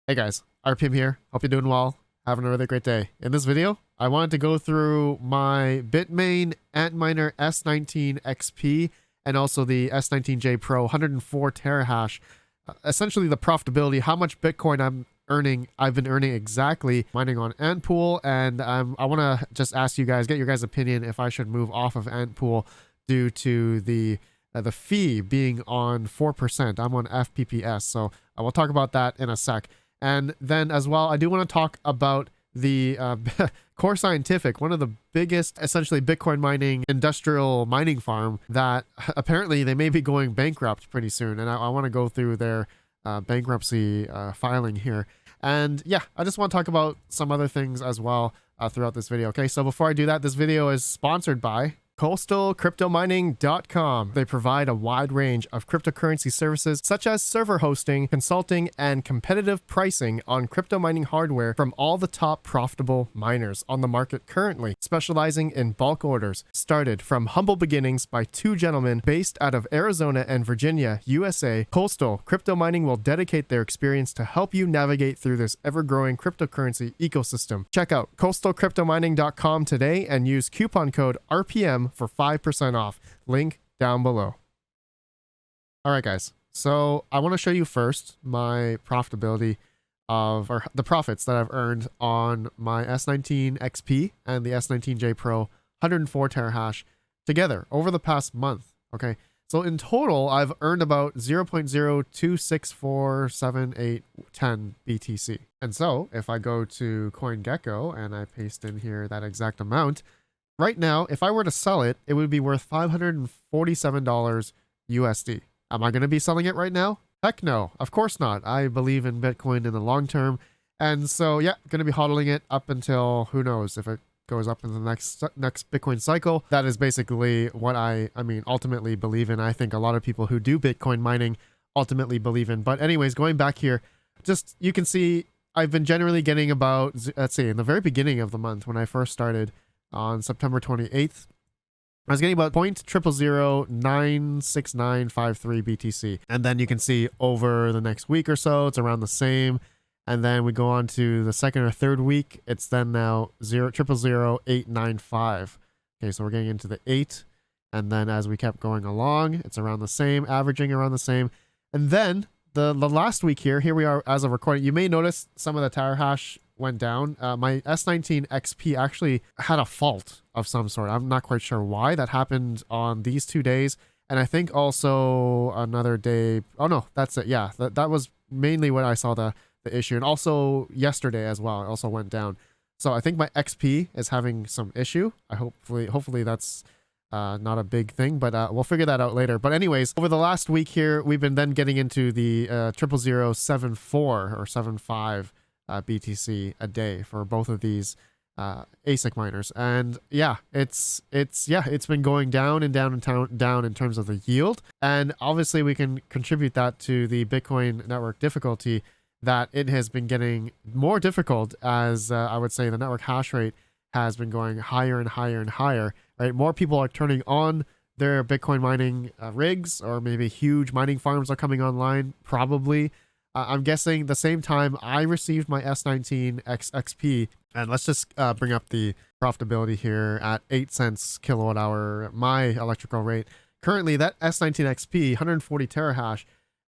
Hey guys, RPM here. Hope you're doing well. Having a really great day. In this video, I wanted to go through my Bitmain Antminer S19 XP and also the S19J Pro 104 terahash. Essentially the profitability, how much Bitcoin I've been earning exactly mining on Antpool, and I want to just ask you guys, get your guys' opinion if I should move off of Antpool due to the fee being on 4%. I'm on FPPS, so I will talk about that in a sec. And then as well, I do want to talk about the Core Scientific, one of the biggest, essentially Bitcoin mining, industrial mining farm that apparently they may be going bankrupt pretty soon. And I want to go through their bankruptcy filing here. And yeah, I just want to talk about some other things as well throughout this video. Okay, so before I do that, this video is sponsored by CoastalCryptoMining.com. They provide a wide range of cryptocurrency services such as server hosting, consulting, and competitive pricing on crypto mining hardware from all the top profitable miners on the market currently, specializing in bulk orders. Started from humble beginnings by two gentlemen based out of Arizona and Virginia, USA, Coastal Crypto Mining will dedicate their experience to help you navigate through this ever-growing cryptocurrency ecosystem. Check out CoastalCryptoMining.com today and use coupon code RPM for 5% off. Link down below. All right, guys. So I want to show you first my profitability or the profits that I've earned on my S19 XP and the S19J Pro 104 terahash together over the past month. Okay. So in total, I've earned about 0.02647810 BTC. And so if I go to CoinGecko and I paste in here that exact amount, right now, if I were to sell it, it would be worth $547 USD. Am I going to be selling it right now? Heck no, of course not. I believe in Bitcoin in the long term. And so, yeah, going to be hodling it up until, who knows, if it goes up in the next Bitcoin cycle. That is basically what I ultimately believe in. I think a lot of people who do Bitcoin mining ultimately believe in. But anyways, going back here, just you can see I've been generally getting about, let's see, in the very beginning of the month when I first started, on September 28th, I was getting about 0.00096953 BTC. And then you can see over the next week or so, it's around the same. And then we go on to the second or third week, it's then now 0.000895. Okay, so we're getting into the 8. And then as we kept going along, it's around the same, averaging around the same. And then the last week here we are as of recording. You may notice some of the terahash went down. My S19 XP actually had a fault of some sort. I'm not quite sure why that happened on these 2 days. And I think also another day. Oh no, that's it. Yeah, that was mainly when I saw the issue. And also yesterday as well, it also went down. So I think my XP is having some issue. Hopefully that's not a big thing, but we'll figure that out later. But anyways, over the last week here, we've been then getting into the 0.0074 or 75 BTC a day for both of these ASIC miners. And yeah, it's been going down and down and down in terms of the yield. And obviously we can contribute that to the Bitcoin network difficulty, that it has been getting more difficult as I would say the network hash rate has been going higher and higher and higher, right? More people are turning on their Bitcoin mining rigs, or maybe huge mining farms are coming online, probably. I'm guessing the same time I received my S19 XP, and let's just bring up the profitability here at 8 cents kilowatt hour, my electrical rate. Currently, that S19 XP 140 terahash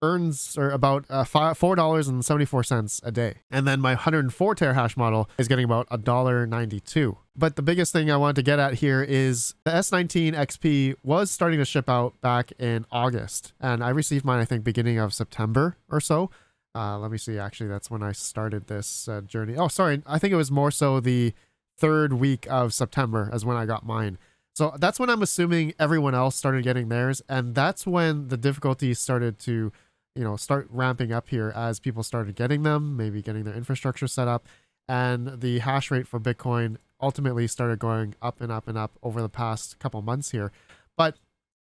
earns about $4.74 a day. And then my 104 terahash model is getting about $1.92. But the biggest thing I wanted to get at here is the S19 XP was starting to ship out back in August. And I received mine, I think, beginning of September or so. Let me see. Actually, that's when I started this journey. Oh, sorry. I think it was more so the third week of September as when I got mine. So that's when I'm assuming everyone else started getting theirs. And that's when the difficulty started to, start ramping up here as people started getting them, maybe getting their infrastructure set up. And the hash rate for Bitcoin ultimately started going up and up and up over the past couple months here. But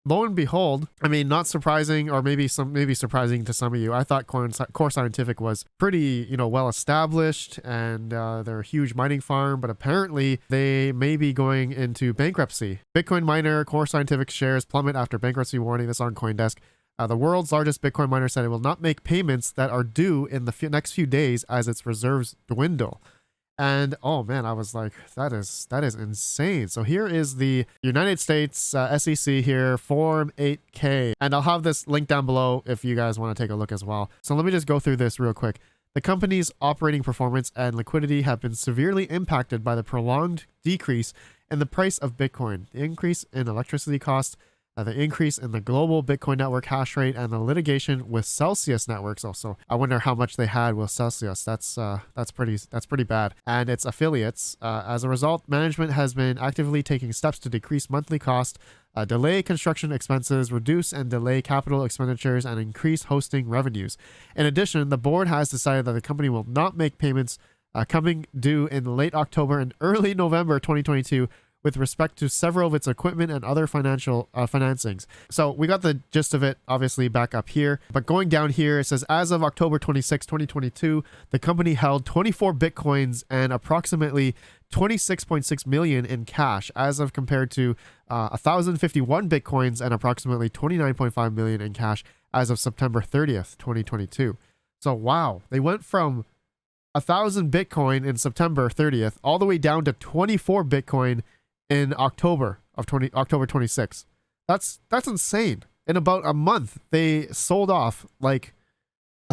lo and behold, not surprising, or maybe surprising to some of you, I thought Core Scientific was pretty, well established, and they're a huge mining farm, but apparently they may be going into bankruptcy. Bitcoin miner Core Scientific shares plummet after bankruptcy warning. This on CoinDesk. The world's largest Bitcoin miner said it will not make payments that are due in the next few days as its reserves dwindle. And oh man, I was like, that is insane. So here is the United States SEC here, Form 8K. And I'll have this link down below if you guys want to take a look as well. So let me just go through this real quick. The company's operating performance and liquidity have been severely impacted by the prolonged decrease in the price of Bitcoin, the increase in electricity costs, the increase in the global Bitcoin network hash rate, and the litigation with Celsius networks. Also, I wonder how much they had with Celsius. That's pretty bad. And its affiliates. As a result, management has been actively taking steps to decrease monthly cost, delay construction expenses, reduce and delay capital expenditures, and increase hosting revenues. In addition, the board has decided that the company will not make payments coming due in late October and early November 2022 with respect to several of its equipment and other financial financings. So we got the gist of it, obviously, back up here. But going down here, it says, as of October 26, 2022, the company held 24 Bitcoins and approximately 26.6 million in cash, as of compared to 1,051 Bitcoins and approximately 29.5 million in cash as of September 30th, 2022. So wow, they went from 1,000 Bitcoin in September 30th all the way down to 24 Bitcoin in October 26th. That's insane. In about a month, they sold off like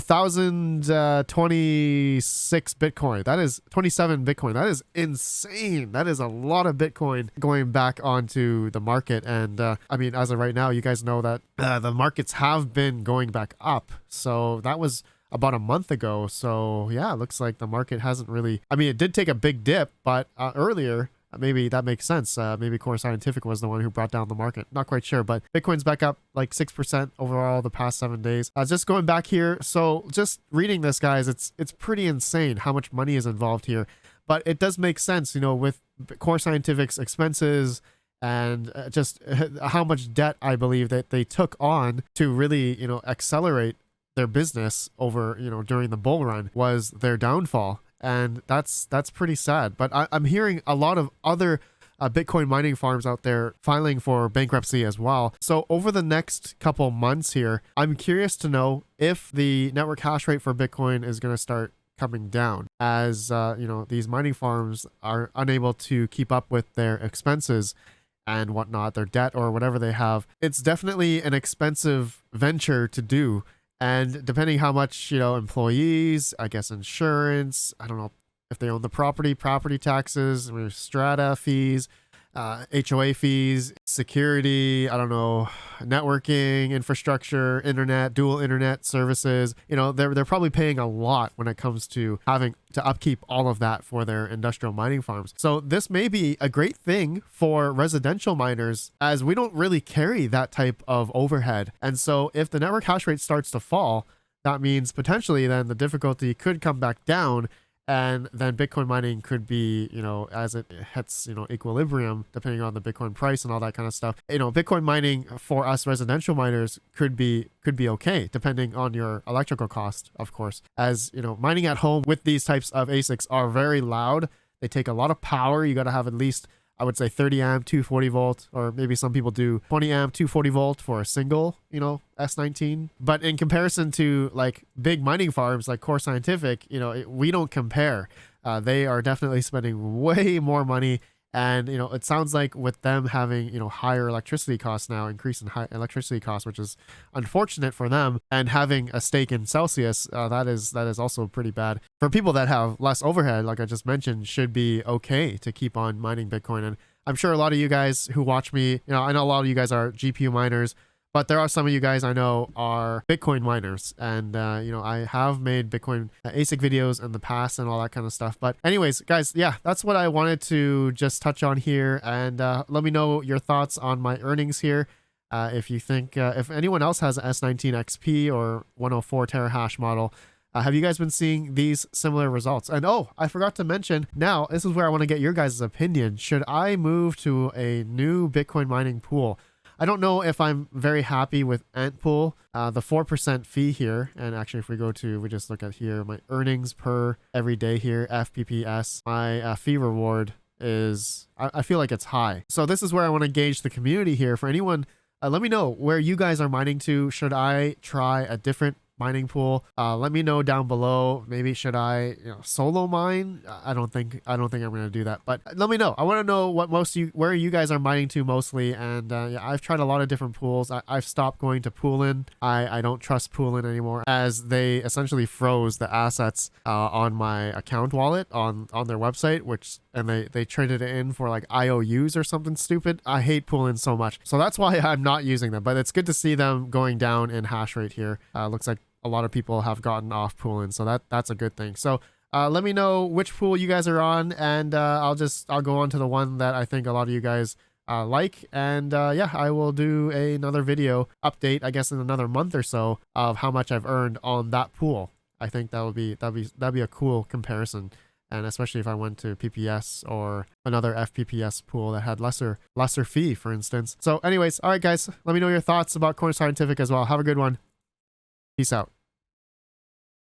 1,026 Bitcoin. That is 27 Bitcoin. That is insane. That is a lot of Bitcoin going back onto the market. And I mean, as of right now, you guys know that the markets have been going back up. So that was about a month ago. So yeah, it looks like the market hasn't really, I mean, it did take a big dip, but earlier, maybe that makes sense. Maybe Core Scientific was the one who brought down the market. Not quite sure, but Bitcoin's back up like 6% overall the past 7 days. Just going back here. So just reading this, guys, it's pretty insane how much money is involved here, but it does make sense, you know, with Core Scientific's expenses and just how much debt I believe that they took on to really, you know, accelerate their business over, you know, during the bull run was their downfall. And that's pretty sad. But I'm hearing a lot of other Bitcoin mining farms out there filing for bankruptcy as well. So over the next couple months here, I'm curious to know if the network hash rate for Bitcoin is going to start coming down as, you know, these mining farms are unable to keep up with their expenses and whatnot, their debt or whatever they have. It's definitely an expensive venture to do. And depending how much, you know, employees, I guess insurance, I don't know if they own the property taxes, strata fees, HOA fees, security, I don't know, networking, infrastructure, internet, dual internet services. You know, they're probably paying a lot when it comes to having to upkeep all of that for their industrial mining farms. So this may be a great thing for residential miners, as we don't really carry that type of overhead. And so if the network hash rate starts to fall, that means potentially then the difficulty could come back down. And then Bitcoin mining could be, you know, as it hits, you know, equilibrium, depending on the Bitcoin price and all that kind of stuff. You know, Bitcoin mining for us residential miners could be okay, depending on your electrical cost, of course. As, you know, mining at home with these types of ASICs are very loud. They take a lot of power. You got to have at least, I would say, 30 amp, 240 volt, or maybe some people do 20 amp, 240 volt for a single, you know, S19. But in comparison to like big mining farms like Core Scientific, you know, we don't compare. They are definitely spending way more money. And, you know, it sounds like with them having, you know, higher electricity costs now, increase in high electricity costs, which is unfortunate for them, and having a stake in Celsius, that is also pretty bad. For people that have less overhead, like I just mentioned, should be okay to keep on mining Bitcoin. And I'm sure a lot of you guys who watch me, you know, I know a lot of you guys are GPU miners, but there are some of you guys I know are Bitcoin miners. And, you know, I have made Bitcoin ASIC videos in the past and all that kind of stuff. But anyways, guys, yeah, that's what I wanted to just touch on here. And let me know your thoughts on my earnings here. If you think, if anyone else has an S19 XP or 104 terahash model, have you guys been seeing these similar results? And oh, I forgot to mention, now this is where I want to get your guys' opinion. Should I move to a new Bitcoin mining pool? I don't know if I'm very happy with Antpool, the 4% fee here. And actually, if we go to, we just look at here, my earnings per every day here, FPPS, my fee reward is, I feel like it's high. So this is where I want to gauge the community here. For anyone Let me know where you guys are mining to. Should I try a different mining pool? Let me know down below. Maybe should I, solo mine? I don't think I'm gonna do that, but let me know. I want to know what where you guys are mining to mostly. And yeah, I've tried a lot of different pools. I've stopped going to Poolin. I don't trust Poolin anymore, as they essentially froze the assets on my account wallet on their website, and they traded it in for like IOUs or something stupid. I hate Poolin so much, so that's why I'm not using them. But it's good to see them going down in hash rate here. Looks like a lot of people have gotten off Poolin, so that's a good thing. So let me know which pool you guys are on, and I'll go on to the one that I think a lot of you guys like. And yeah, I will do another video update, I guess, in another month or so, of how much I've earned on that pool. I think that'd be a cool comparison. And especially if I went to PPS or another FPPS pool that had lesser fee, for instance. So anyways, all right, guys, let me know your thoughts about Coin Scientific as well. Have a good one. Peace out.